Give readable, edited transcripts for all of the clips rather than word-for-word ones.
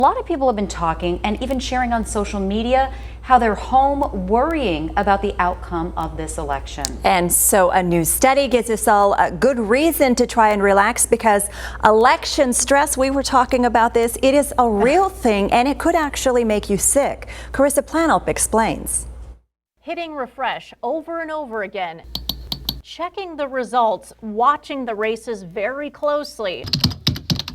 A lot of people have been talking and even sharing on social media how they're home worrying about the outcome of this election. And so a new study gives us all a good reason to try and relax, because election stress, we were talking about this, it is a real thing and it could actually make you sick. Carissa Planup explains. Hitting refresh over and over again, checking the results, watching the races very closely.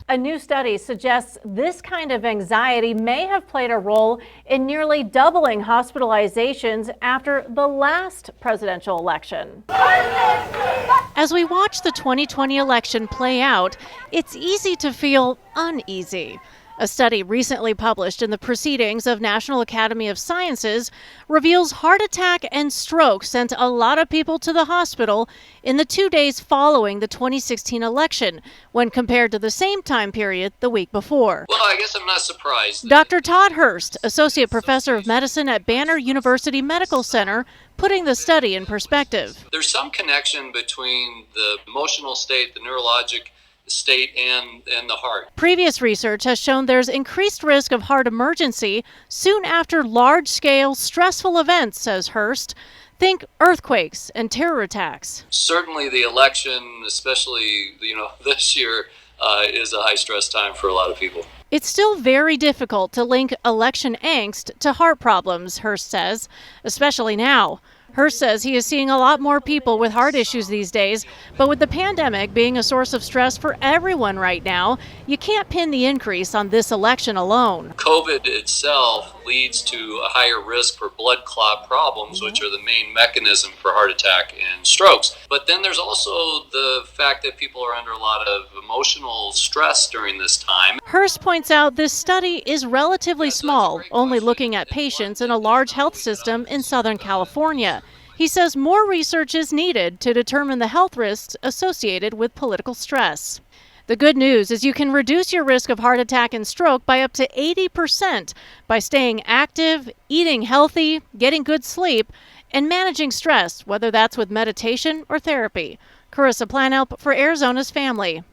A new study suggests this kind of anxiety may have played a role in nearly doubling hospitalizations after the last presidential election. As we watch the 2020 election play out, it's easy to feel uneasy. A study recently published in the Proceedings of National Academy of Sciences reveals heart attack and stroke sent a lot of people to the hospital in the 2 days following the 2016 election, when compared to the same time period the week before. Well, I guess I'm not surprised. Dr. Todd Hurst, Associate Professor of Medicine at Banner University Medical Center, putting the study in perspective. There's some connection between the emotional state, the neurologic state, and the heart. Previous research has shown there's increased risk of heart emergency soon after large-scale stressful events, says Hurst. Think earthquakes and terror attacks. Certainly the election, especially this year, is a high-stress time for a lot of people. It's still very difficult to link election angst to heart problems, Hurst says, especially now. Hurst says he is seeing a lot more people with heart issues these days, but with the pandemic being a source of stress for everyone right now, you can't pin the increase on this election alone. COVID itself leads to a higher risk for blood clot problems, which are the main mechanism for heart attack and strokes. But then there's also the fact that people are under a lot of emotional stress during this time. Hurst points out this study is relatively small, only looking at patients in a large health system in Southern California. He says more research is needed to determine the health risks associated with political stress. The good news is you can reduce your risk of heart attack and stroke by up to 80% by staying active, eating healthy, getting good sleep, and managing stress, whether that's with meditation or therapy. Carissa Planup for Arizona's Family.